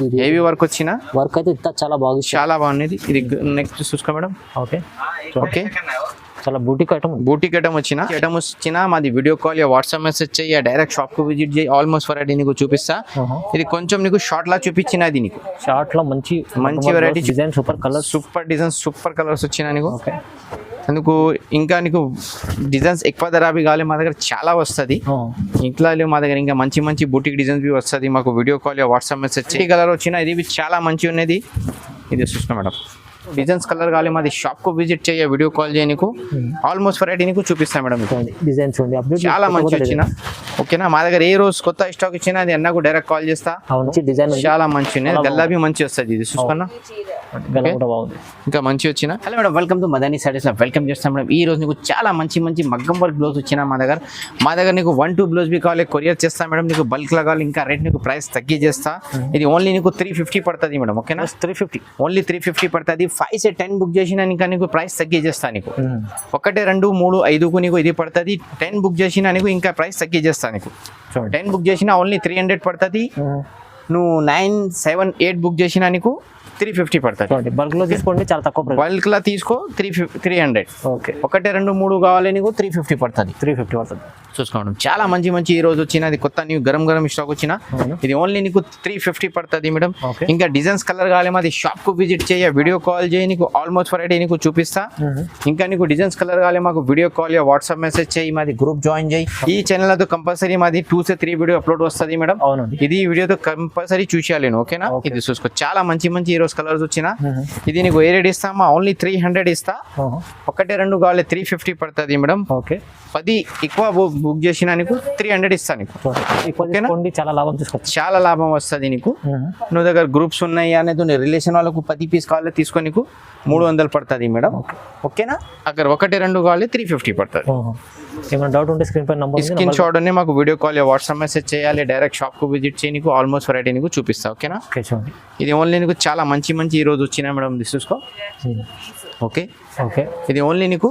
ఉంది. Heavy work వచ్చిన work అయితే ఇంత చాలా బాగుంది. చాలా బాగున్నది. ఇది నెక్స్ట్ చూసుకో మేడం. ఓకే ఓకే చాలా బూటిక్ ఐటమ్. బూటిక్ ఐటమ్ వచ్చిన మాది video call yeah WhatsApp message చెయ్యి, డైరెక్ట్ షాప్ కు విజిట్ చేయి. ఆల్మోస్ట్ వెరైటీ నీకు చూపిస్తా. ఇది కొంచెం నీకు షార్ట్ లా చూపించినది. నీకు షార్ట్ లో మంచి variety design, super colour, super design, super colours వచ్చినా నీకు. అందుకు ఇంకా నీకు డిజైన్స్ ఎక్కువ ధరవి కావాలి మా దగ్గర చాలా వస్తుంది. ఇట్లా మా దగ్గర ఇంకా మంచి మంచి బూటిక్ డిజైన్స్ బి వస్తుంది. మాకు video call yeah WhatsApp message చెయ్యి. కలర్ వచ్చిన ఇది చాలా మంచి ఉన్నది. ఇది చూసుకో మేడం. డిజైన్స్ కలర్ కావాలి మాది షాప్ కు విజిట్ చేయ, వీడియో కాల్ చేయ. నీకు ఆల్మోస్ట్ వెరైటీ నీకు చూపిస్తాను మేడం. డిజైన్స్ చాలా మంచి వచ్చిన. ఓకేనా, మా దగ్గర ఏ రోజు కొత్త స్టాక్ ఇచ్చినా అది అన్నకు డైరెక్ట్ కాల్ చేస్తా. డిజైన్ చాలా మంచి ఉన్నాయి. గల్లాబీ మంచి వస్తుంది. ఇది చూసుకున్నా ఇంకా మంచి వచ్చిన. Hello madam, welcome to Madani saris. Welcome చేస్తాం మేడం. ఈ రోజు నీకు చాలా మంచి మంచి మగ్గం వర్క్ బ్లౌజ్ వచ్చిన మా దగ్గర నీకు 1-2 బ్లౌజ్ బి కావాలి, కొరియర్ చేస్తా మేడం. నీకు బల్క్ లా కావాలి, ఇంకా రేట్ నీకు ప్రైస్ తగ్గి చేస్తా. ఇది ఓన్లీ నీకు 350 పడుతుంది మేడం. ఓకేనా, 350 ఓన్లీ 350 పడుతుంది. 5 से 10 బుక్ చేసినా ఇంకా నీకు ప్రైస్ తగ్గి చేస్తా. నీకు 1, 2, 3, 5కు నీకు ఇది పడుతుంది. 10 బుక్ చేసినా నీకు ఇంకా ప్రైస్ తగ్గి చేస్తా. నీకు 10 బుక్ చేసినా ఓన్లీ 300 పడుతుంది. నువ్వు 9, 7, 8 బుక్ చేసినా నీకు 350 పడుతుంది. బల్క్ లో తీసుకోండి, చాలా తక్కువ. బల్క్ లా తీసుకో 300. ఓకే, 1, 2, 3 కావాలి నీకు 350 పడుతుంది. 350 పడుతుంది. చూసుకోండి, చాలా మంచి మంచి ఈ రోజు వచ్చిన. అది కొత్త న్యూ గరం స్టాక్ వచ్చిన. ఇది ఓన్లీ నీకు 350 పడుతుంది మేడం. ఇంకా డిజైన్స్ కలర్ కావాలి మాది షాప్ కు విజిట్ చేయ, వీడియో కాల్ చేయి. నీకు ఆల్మోస్ట్ వెరైటీ నీకు చూపిస్తా. ఇంకా నీకు డిజైన్స్ కలర్ కావాలి మాకు video call yeah WhatsApp message చేయి. మాది గ్రూప్ జాయిన్ చేయి. ఈ ఛానల్ తో కంపల్సరీ మాది 2 से 3 వీడియో అప్లోడ్ వస్తుంది మేడం. ఇది వీడియోతో కంపల్సరీ చూసేయాలి. ఓకేనా, ఇది చూసుకో. చాలా మంచి మంచి ఈ రోజు కలర్స్ వచ్చిన. ఇది నీకు ఏ రేట్ ఇస్తామా, ఓన్లీ 300 ఇస్తా. 1, 2 కావాలి 350 పడుతుంది మేడం. ఓకే, 10 ఎక్కువ బుక్ చేసినా నీకు 300 ఇస్తా. నీకు చాలా లాభం తీసుకోవచ్చు. చాలా లాభం వస్తుంది నీకు. నువ్వు దగ్గర గ్రూప్స్ ఉన్నాయి అనేది రిలేషన్ వాళ్ళకు 10 పీస్ కావాలి తీసుకో, నీకు 300 పడుతుంది మేడం. ఓకేనా, అక్కడ 1, 2 కావాలి 350 పడుతుంది. ఏమైనా డౌట్ ఉంటే స్క్రీన్ పై నంబర్, స్క్రీన్ షాట్ ఉన్నాయి మాకు వీడియో కాల్ వాట్సాప్ మెసేజ్ చేయాలి. డైరెక్ట్ షాప్ కు విజిట్ చేయి. నీకు ఆల్మోస్ట్ వెరైటీ నీకు చూపిస్తా. ఓకేనా, ఇది ఓన్లీ నీకు చాలా మంచి మంచి ఈ రోజు వచ్చినా మేడం. చూసుకో. ఓకే ఓకే, ఇది ఓన్లీ నీకు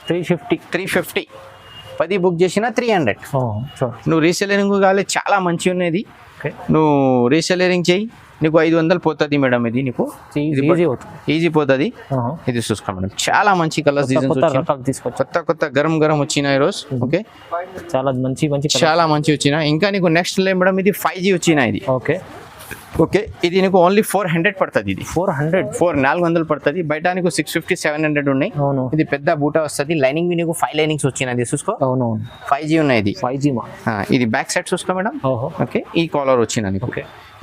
350. 10 బుక్ చేసినా 300. నువ్వు రీసెలరింగ్ కావాలి, చాలా మంచి ఉన్నది. నువ్వు రీసెలరింగ్ చేయి, నీకు 500 పోతుంది మేడం. ఇది నీకు ఈజీ పోతుంది. ఇది చూసుకో మేడం. చాలా మంచి కలర్స్ డిజైన్స్ కొత్త గరం వచ్చిన ఈ రోజు. ఓకే, చాలా మంచి వచ్చిన. ఇంకా నీకు నెక్స్ట్ లే మేడం, ఇది 5G వచ్చిన. ఇది ఓకే, ఇది నీకు ఓన్లీ 400 పడుతుంది. ఇది 400 పడుతుంది. బయట నీకు 650, 700 ఉన్నాయి. ఇది పెద్ద బూటా వస్తుంది. లైనింగ్ నీకు 5 లైనింగ్స్ వచ్చినది. చూసుకో, 5G ఉన్నాయి. ఇది 5G ఇది బ్యాక్ సైడ్ చూసుకో మేడం. ఓకే, ఈ కాలర్ వచ్చిన నీకు.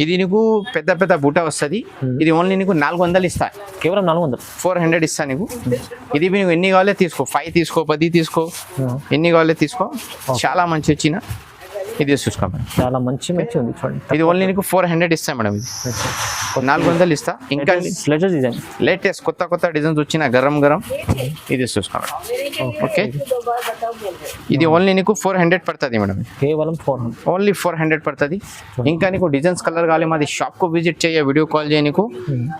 ఇది నీకు పెద్ద బూటా వస్తుంది. ఇది ఓన్లీ నీకు 400 ఇస్తా. కేవలం 400. 400 ఇస్తా నీకు. ఇది నీకు ఎన్ని కావాలో తీసుకో, 5 తీసుకో, 10 తీసుకో, ఎన్ని కావాలో తీసుకో. చాలా మంచి వచ్చిన. ఇది చూసుకో మేడం, చాలా మంచి ఉంది చూడండి. ఇది ఓన్లీ నీకు 400 ఇస్తా మేడం. ఇది 400 ఇస్తా. ఇంకా లేటెస్ట్ కొత్త డిజైన్స్ వచ్చిన గరం. ఇది చూసుకో మేడం. ఓకే, ఇది ఓన్లీ నీకు 400 పడుతుంది మేడం. కేవలం 400, ఓన్లీ 400 పడుతుంది. ఇంకా నీకు డిజైన్స్ కలర్ కావాలి మాది షాప్ కు విజిట్ చేయ, వీడియో కాల్ చేయ. నీకు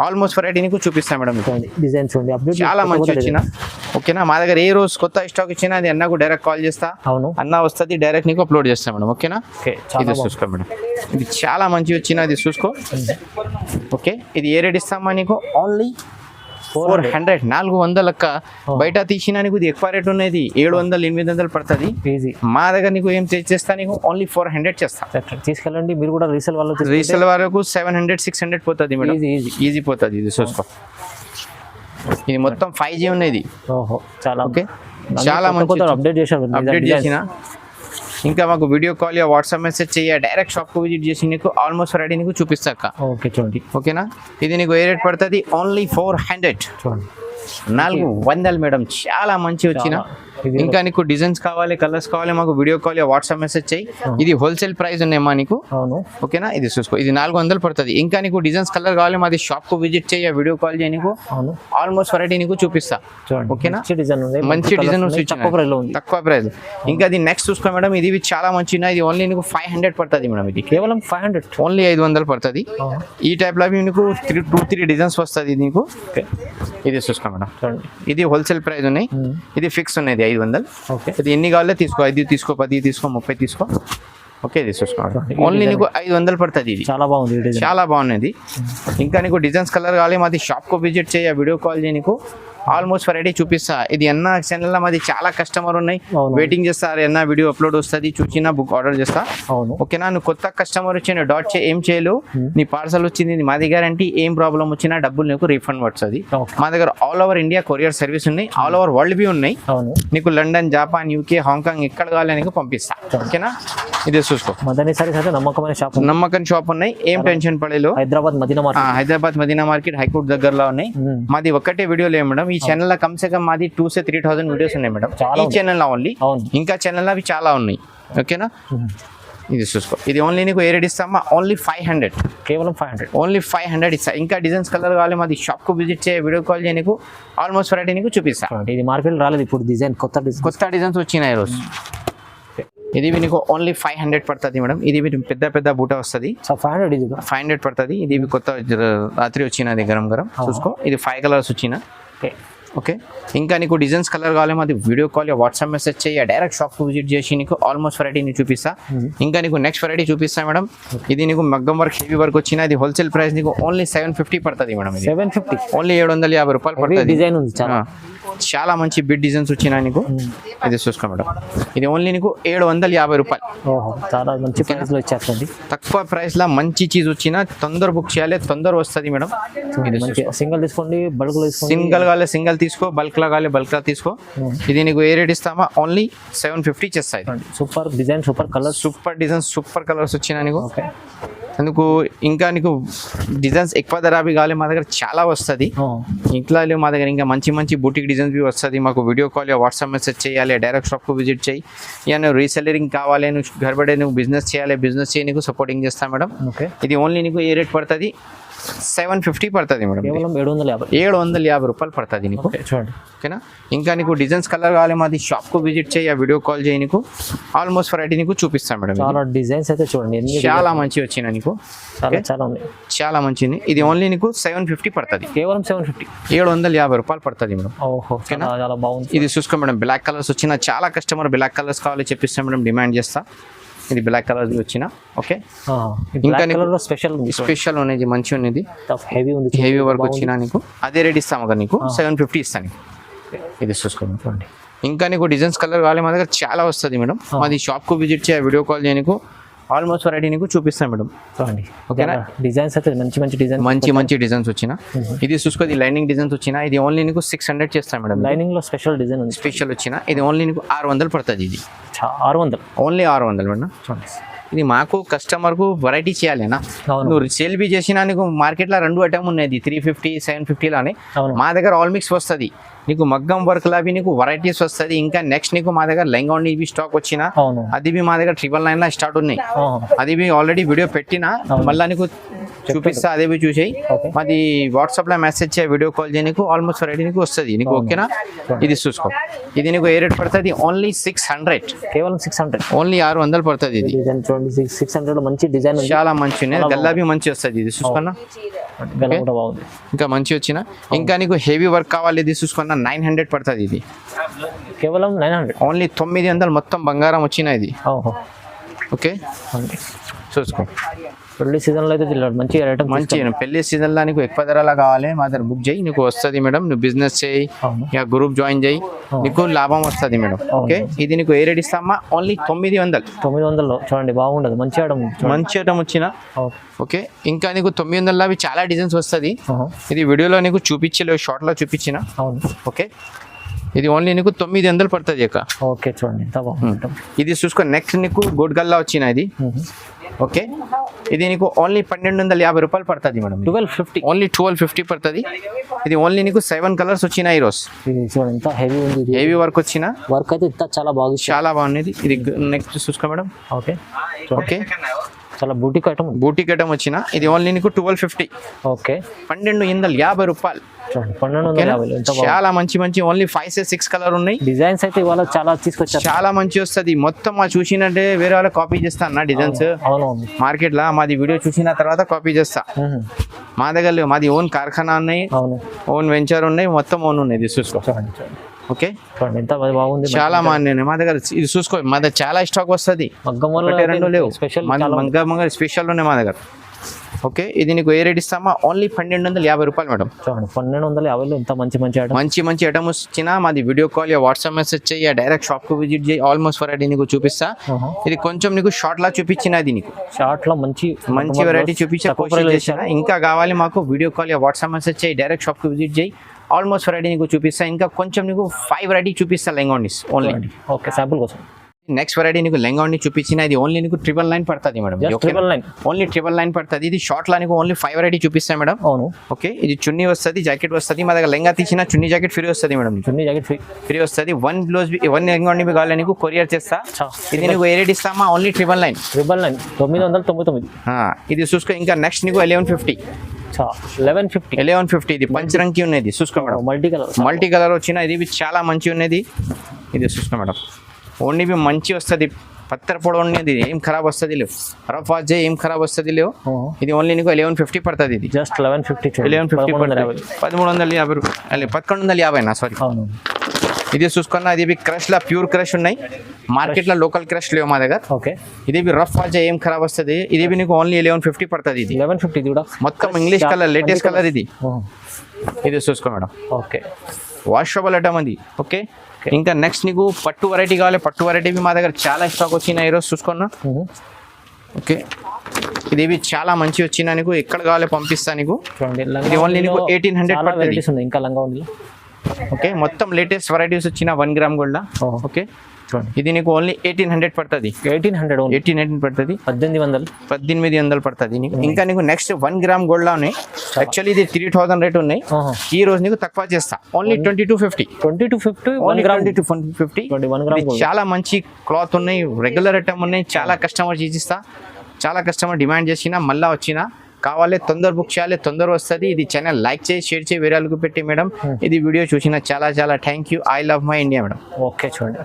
ఆల్మోస్ట్ వెరైటీ నీకు చూపిస్తా మేడం. డిజైన్స్ చాలా మంచి వచ్చిన. ఓకేనా, మా దగ్గర ఏ రోజు కొత్త స్టాక్ ఇచ్చినా అది అన్నకు డైరెక్ట్ కాల్ చేస్తా. అన్న వస్తుంది, డైరెక్ట్ నీకు అప్లోడ్ చేస్తా మేడం. ఓకేనా, ఇది చూసుకో మేడం. ఇది చాలా మంచి వచ్చిన. ఇది చూసుకో. ఓకే, ఇది ఏ రేట్ ఇస్తామా నీకు, ఓన్లీ 400. 400 లెక్క. బయట తీసినా నీకు ఇది ఎక్కువ రేట్ ఉన్నది. 700, 800 పడుతుంది. మా దగ్గర నీకు ఏం చేస్తా, నీకు ఓన్లీ 400 చేస్తా. తీసుకెళ్ళండి మీరు కూడా. రీసేల్ వరకు 700, 600 పోతుంది మేడం. ఈజీ పోతుంది. ఇది చూసుకో. ఇది మొత్తం 5G ఉన్నది. ఓకే, చాలా మంచి అప్డేట్ చేసిన. ఇంకా మాకు video call yeah WhatsApp message చేయ, డైరెక్ట్ షాప్ కు విజిట్ చేసి నీకు ఆల్మోస్ట్ రెడీ నీకు చూపిస్తాక. ఓకే చూడండి. ఓకేనా, ఇది నీకు ఏ రేట్ పడుతుంది, ఓన్లీ 400. చూడండి, 400 మేడం. చాలా మంచి వచ్చిన. ఇంకా నీకు డిజైన్స్ కావాలి, కలర్స్ కావాలి, మాకు video call yeah WhatsApp message చేయి. ఇది హోల్సేల్ ప్రైస్ ఉన్నాయమ్మా నీకు. ఓకేనా, ఇది చూసుకో. ఇది 400 పడుతుంది. ఇంకా నీకు డిజైన్స్ కలర్ కావాలి, మాది షాప్ కు విజిట్ చేయ, వీడియో కాల్ చేయ. నీకు ఆల్మోస్ట్ వెరైటీ నీకు చూపిస్తా. ఓకేనా, మంచి డిజైన్ తక్కువ ప్రైస్. ఇంకా అది నెక్స్ట్ చూసుకో మేడం. ఇది చాలా మంచి. ఇది ఓన్లీ నీకు 500 పడుతుంది మేడం. ఇది కేవలం 500, ఓన్లీ 500 పడుతుంది. ఈ టైప్ లో నీకు 2-3 డిజైన్స్ వస్తుంది నీకు. ఇది చూసుకో మేడం. ఇది హోల్సేల్ ప్రైస్ ఉన్నాయి. ఇది ఫిక్స్ ఉన్నది 500. ఇది ఎన్ని కావాలో తీసుకో. 5 తీసుకో, 10 తీసుకో, 30 తీసుకో. ఓకే ఇది చూసుకోండి ఓన్లీ నీకు 500 పడుతుంది ఇది చాలా బాగుంది ఈ డిజైన్. చాలా బాగున్నది ఇంకా నీకు డిజైన్స్ కలర్ కావాలి మాది షాప్కు విజిట్ చేయ వీడియో కాల్ చేయి నీకు ఆల్మోస్ట్ వెరైటీ చూపిస్తా ఇది ఎన్న ఛానల్లో మాది చాలా కస్టమర్ ఉన్నాయి అవును. వెయిటింగ్ చేస్తారు ఎన్న వీడియో అప్లోడ్ వస్తుంది చూసినా బుక్ ఆర్డర్ చేస్తా అవును. ఓకేనా నువ్వు కొత్త కస్టమర్ వచ్చిన ఏం చేయలేవు నీ పార్సల్ వచ్చింది మాది గ్యారంటీ ఏం ప్రాబ్లం వచ్చినా డబ్బులు నీకు రీఫండ్ పడుతుంది Okay. మా దగ్గర all over India courier service ఉన్నాయి ఆల్ ఓవర్ వరల్డ్ బి ఉన్నాయి అవును. నీకు లండన్ జపాన్ యూకే హాంకాంగ్ ఎక్కడ కావాలి నీకు పంపిస్తా ఓకేనా ఇది చూసుకో మదనీ సారీస్ అయితే నమ్మకమైన షాప్. నమ్మకం షాప్ ఉన్నాయి ఏం టెన్షన్ పడలేదు Hyderabad Madina market. Hyderabad Madina market high court దగ్గరలో ఉన్నాయి మాది ఒక్కటే వీడియో లేదు మేడం ఈ ఛానల్ కమ్ సే కమ్ మాది 2,000-3,000 వీడియోస్ ఉన్నాయి మేడం ఈ ఛానల్ ఓన్లీ అవును. ఇంకా ఛానల్ అవి చాలా ఉన్నాయి ఓకేనా ఇది చూసుకో ఇది ఓన్లీ నీకు ఏ రేట్ ఇస్తామా ఓన్లీ 500 కేవలం 500. ఓన్లీ 500 ఇస్తా ఇంకా డిజైన్స్ కలర్ కావాలి మాది షాప్కు విజిట్ చేయ వీడియో కాల్ చేయ నీకు ఆల్మోస్ట్ వెరైటీ నీకు చూపిస్తా ఇది మార్కెట్ రాలేదు ఇప్పుడు డిజైన్ కొత్త డిజైన్. కొత్త డిజైన్స్ వచ్చినాయి ఈరోజు ఇది మీకు ఓన్లీ 500 పడుతుంది మేడం ఇది మీకు పెద్ద పెద్ద బూట వస్తుంది సో 500 ఇది 500 పడుతుంది ఇది కొత్త రాత్రి వచ్చినది గరం గరం చూసుకో ఇది 5 కలర్స్ వచ్చిన ఓకే. ఓకే ఇంకా నీకు డిజైన్స్ కలర్ కావాలి మాది వీడియో కాల్ వాట్సాప్ మెసేజ్ చేయ డైరెక్ట్ షాప్కి విజిట్ చేసి నీకు ఆల్మోస్ట్ వెరైటీ నీకు చూపిస్తా ఇంకా నీకు నెక్స్ట్ వెరైటీ చూపిస్తా మేడం ఇది నీకు మగ్గం వర్క్ హెవీ వర్క్ వచ్చిన ఇది హోల్సేల్ ప్రైస్ నీకు ఓన్లీ 750 పడుతుంది మేడం ఇది 750. ఓన్లీ 750 రూపాయలు పడుతుంది డిజైన్ ఉంది చాలా. చాలా మంచి బిడ్ డిజైన్స్ వచ్చినాయి నీకు ఇది చూసుకో మేడం ఇది ఓన్లీ నీకు 750 రూపాయలు ఓహో చాలా మంచి ప్రైస్ లో ఇచ్చేస్తుంది. తక్కువ ప్రైస్ లా మంచి చీజ్ వచ్చినా తొందర బుక్ చేయాలి తొందర వస్తుంది మేడం ఇది మంచి సింగిల్ తీసుకోండి బల్క్ లో తీసుకోండి. సింగిల్ కావాలి సింగిల్ తీసుకో బల్క్ లా కావాలి బల్క్ లా తీసుకో ఇది నీకు ఏ రేట్ ఇస్తామా ఓన్లీ 750 చేస్తాయి super design super colour super designs super colours వచ్చినా నీకు ఓకే. అందుకు ఇంకా నీకు డిజైన్స్ ఎక్కువ ధరవి కావాలి మా దగ్గర చాలా వస్తుంది ఇట్లా మా దగ్గర ఇంకా మంచి మంచి బూటిక్ డిజైన్స్ బి వస్తుంది మాకు వీడియో కాల్ వాట్సాప్ మెసేజ్ చేయాలి డైరెక్ట్ షాప్కు విజిట్ చేయి ఇక నువ్వు రీసెలరింగ్ కావాలి నువ్వు గర్బడే నువ్వు బిజినెస్ చేయాలి బిజినెస్ చేయి నీకు సపోర్టింగ్ చేస్తాను మేడం ఓకే. ఇది ఓన్లీ నీకు ఏ రేట్ పడుతుంది 750 పడుతుంది మేడం కేవలం 750. 750 రూపాయలు పడుతుంది నీకు చూడండి ఓకేనా ఇంకా నీకు డిజైన్స్ కలర్ కావాలి మాది షాప్కు విజిట్ చేయి వీడియో కాల్ చేయి నీకు ఆల్మోస్ట్ వెరైటీ నీకు చూపిస్తాను మేడం చాలా డిజైన్స్ అయితే చూడండి ఎన్ని చాలా మంచి వచ్చినాయి నీకు చాలా చాలా ఉంది చాలా మంచిది ఇది ఓన్లీ నీకు 750 పడుతుంది కేవలం 750. 750 రూపాయలు పడుతుంది మేడం ఓహో చాలా చాలా బాగుంది. ఇది చూసుకో మేడం బ్లాక్ కలర్స్ వచ్చిన చాలా కస్టమర్ బ్లాక్ కలర్స్ కావాలి చెప్పిస్తాం మేడం డిమాండ్ చేస్తా ఇది బ్లాక్ కలర్ వచ్చిన ఓకే ఇంకా కలర్ స్పెషల్ ఉంది స్పెషల్ ఉన్నది మంచి ఉన్నది హెవీ ఉంది హెవీ వర్క్ వచ్చిన నీకు అదే రేట్ ఇస్తాము కదా నీకు 750 ఇస్తాను ఇది చూసుకోండి ఇంకా నీకు డిజైన్స్ కలర్ కావాలి మా దగ్గర చాలా వస్తుంది మేడం మాది షాప్కు విజిట్ చేయ వీడియో కాల్ చేయ నీకు ఆల్మోస్ట్ వెరైటీ నీకు చూపిస్తాను మేడం చూడండి ఓకేనా డిజైన్స్ అయితే మంచి మంచి డిజైన్ మంచి డిజైన్స్ వచ్చిన ఇది చూసుకో ఇది లైనింగ్ డిజైన్స్ వచ్చిన ఇది ఓన్లీ నీకు 600 చేస్తాను మేడం లైనింగ్ లో స్పెషల్ డిజైన్ ఉంది స్పెషల్ వచ్చిన ఇది ఓన్లీ నీకు 600 పడుతుంది ఇది 600 ఓన్లీ 600 మేడం చూడండి ఇది మాకు కస్టమర్కు వెరైటీ చేయాలేనా నువ్వు సేల్ బి చేసినా నీకు మార్కెట్లో 2 ఐటమ్ ఉన్నది 350 750 లానే మా దగ్గర ఆల్ మిక్స్ వస్తుంది నీకు మగ్గం వర్క్ లావి నీకు వెరైటీస్ వస్తుంది ఇంకా నెక్స్ట్ నీకు మా దగ్గర లెంగా ఇవి స్టాక్ వచ్చిన అది బి మా దగ్గర 999 లా స్టార్ట్ ఉన్నాయి అది బి ఆల్రెడీ వీడియో పెట్టినా మళ్ళీ నీకు చూపిస్తా అదే బి చూసేయి మాది వాట్సాప్ లో మెసేజ్ చేయ వీడియో కాల్ చేయ నీకు ఆల్మోస్ట్ వెరైటీ నీకు వస్తుంది నీకు ఓకేనా ఇది చూసుకో ఇది నీకు ఏ రేట్ పడుతుంది ఓన్లీ 600 కేవలం 600 ఓన్లీ 600 పడుతుంది ఇది డిజైన్ చూడండి 600 లో మంచి డిజైన్ చాలా మంచి ఉన్నాయి గల్లా బి మంచి వస్తుంది ఇది చూసుకున్నా బాగుంది ఇంకా మంచి వచ్చిన ఇంకా నీకు హెవీ వర్క్ కావాలి ఇది చూసుకున్నా 900 పడుతుంది ఇది కేవలం 900 ఓన్లీ 900 మొత్తం బంగారం వచ్చిన ఇది ఓకే చూసుకో పెళ్లి సీజన్ లో అయితే మంచి ఐటమ్ మంచి పెళ్లి సీజన్ లో నీకు ఎక్కువ ధరలా కావాలి మా దగ్గర బుక్ చేయి నీకు వస్తుంది మేడం నువ్వు బిజినెస్ చేయి ఇక గ్రూప్ జాయిన్ చేయి నీకు లాభం వస్తుంది మేడం ఓకే ఇది నీకు ఏ రేట్ ఇస్తామా ఓన్లీ 900 లో చూడండి బాగుండదు మంచి ఐటమ్ వచ్చిన ఓకే ఇంకా నీకు 900 అవి చాలా డిజైన్స్ వస్తుంది ఇది వీడియోలో నీకు చూపించలేవు షార్ట్ లో చూపించిన ఓకే ఇది ఓన్లీ నీకు 900 పడుతుంది అక్క ఓకే చూడండి ఇది చూసుకో నెక్స్ట్ నీకు గోడ్ గల్లా వచ్చిన ఇది ఓకే ఇది నీకు ఓన్లీ 1250 రూపాయలు పడుతుంది మేడం 1250 ఓన్లీ 1250 పడుతుంది ఇది ఓన్లీ నీకు 7 కలర్స్ వచ్చినాయి ఈ రోజు చూడండి ఎంత హెవీ ఉంది హెవీ వర్క్ వచ్చిన వర్క్ అయితే ఇంత చాలా బాగుంది చాలా బాగుంది ఇది నెక్స్ట్ చూసుకో మేడం ఓకే ఓకే చాలా బూటిక్ ఐటమ్ వచ్చిన ఇది ఓన్లీ నీకు 1250 ఓకే 1250 రూపాయలు చాలా మంచి ఓన్లీ 5-6 కలర్ ఉన్నాయి డిజైన్స్ అయితే ఇవాళ చాలా తీసుకొచ్చారు చాలా మంచి వస్తుంది మొత్తం మా చూసినట్టే వేరే వాళ్ళ కాపీ చేస్తా అన్న డిజైన్స్ మార్కెట్ లో మాది వీడియో చూసిన తర్వాత కాపీ చేస్తా మా దగ్గర మాది ఓన్ కార్ఖానా ఉన్నాయి ఓన్ వెంచర్ ఉన్నాయి మొత్తం ఓన్ ఉన్నాయి చూసుకో ఓకే చూడండి ఎంత బాగుంది. చాలా మాన్య మా దగ్గర ఇది చూసుకో, మా దగ్గర చాలా స్టాక్ వస్తుంది. మగ్గం ఒకటి రెండు లేవు, స్పెషల్ మంగ స్పెషల్ ఉన్నాయి మా దగ్గర. ఓకే, ఇది నీకు ఏ రేట్ ఇస్తామా? ఓన్లీ 1250 రూపాయలు మేడం. చూడండి 1250 ఎంత మంచి ఐటమ్. మంచి ఐటమ్స్ వచ్చినా మాది video call yeah WhatsApp message చేయి, డైరెక్ట్ షాప్ కు విజిట్ చేయి. ఆల్మోస్ట్ వెరైటీ నీకు చూపిస్తా. ఇది కొంచెం నీకు షార్ట్ లా చూపించినది, నీకు షార్ట్ లో మంచి వెరైటీ చూపించా. ఇంకా కావాలి మాకు video call yeah WhatsApp message చేయి, డైరెక్ట్ షాప్ కు విజిట్ చేయి. ఆల్మోస్ట్ వెరైటీ నీకు చూపిస్తా. ఇంకా కొంచెం నీకు 5 వెరైటీ చూపిస్తా లెంగోనిస్ ఓన్లీ. ఓకే, శాంపుల్ కోసం. నెక్స్ట్ వెరైటీ నీకు లెంగోని చూపించిన, ఇది ఓన్లీ నీకు 999 పడుతుంది మేడం. ఓన్లీ 999 పడుతుంది. ఇది షార్ట్ లా నీకు ఓన్లీ 5 వెరైటీ చూపిస్తాయి మేడం. అవును. ఓకే, ఇది చున్నీ వస్తుంది, జాకెట్ వస్తుంది. మా దగ్గర లెంగా తీసిన చున్నీ జాకెట్ ఫ్రీ వస్తుంది మేడం. చున్నీ జాకెట్ ఫ్రీ వస్తుంది. 1 బ్లౌజ్ 1 లెంగోని కావాలి నీకు కొరియర్ చేస్తా. ఇది నీకు ఏ రేట్ ఇస్తామా? ఓన్లీ 999. 999. ఇది చూసుకో. ఇంకా నెక్స్ట్ నీకు 1150. 1150. ఇది పంచరంకి ఉన్నది చూసుకో మేడం. మల్టీ కలర్ వచ్చిన ఇది చాలా మంచి ఉన్నది. ఇది చూసుకో మేడం. ఓన్లీ మంచి వస్తుంది, పత్తర పొడ ఉన్నది, ఏం ఖరాబ్ వస్తుంది లేవు. రఫ్ వాజ్ ఏం ఖరాబ్ వస్తుంది లేవు. ఇది ఓన్లీ నీకు 1150 పడుతుంది. ఇది జస్ట్ 1150 1350 రూపాయలు. 1150 సారీ. ఇది చూసుకున్నా, ఇది క్రష్ లా ప్యూర్ క్రష్ ఉన్నాయి. మార్కెట్ లో లోకల్ క్రష్ లేవు మా దగ్గర. ఓకే, ఇది రఫ్ వాజ్ ఏం ఖరాబ్ వస్తుంది. ఇది నీకు ఓన్లీ 1150 పడుతుంది. ఇది 1150 కూడా మొత్తం ఇంగ్లీష్ కలర్, లేటెస్ట్ కలర్ ఇది. ఇది చూసుకో మేడం. ఓకే, వాషబుల్ ఐటమ్ అది. ఓకే, ఇంకా నెక్స్ట్ నీకు పట్టు వెరైటీ కావాలి. పట్టు వెరైటీ మా దగ్గర చాలా స్టాక్ వచ్చినాయి ఈరోజు చూసుకున్నా. ఓకే, ఇది చాలా మంచి వచ్చినా, నీకు ఎక్కడ కావాలి పంపిస్తా నీకు. ఇది ఓన్లీ నీకు 1800 పడుతుంది. ఇంకా లంగా ఉంది. ఓకే, మొత్తం లేటెస్ట్ వెరైటీస్ వచ్చిన 1 గ్రామ్ గోల్డ్. ఓకే, ఇది నీకు ఓన్లీ 1800 పడుతుంది. 1800 పడుతుంది. 1800 పడుతుంది నీకు. ఇంకా నీకు నెక్స్ట్ 1 గ్రామ్ గోల్డ్ లా ఉన్నాయి. యాక్చువల్లీ ఇది 3000 రేట్ ఉన్నాయి. ఈ రోజు నీకు తక్కువ చేస్తా. ఓన్లీ 2250. 2250. చాలా మంచి క్లాత్ ఉన్నాయి, రెగ్యులర్ ఐటమ్ ఉన్నాయి. చాలా కస్టమర్ చేసిస్తా, చాలా కస్టమర్ డిమాండ్ చేసినా మళ్ళా వచ్చినా కావాలి. తొందర బుక్ చేయాలి, తొందర వస్తుంది. ఇది ఛానల్ లైక్ చేసి షేర్ చేసి వేరే వాళ్ళకి పెట్టి మేడం. ఇది వీడియో చూసిన చాలా thank you. I love my India madam. Okay, చూడండి.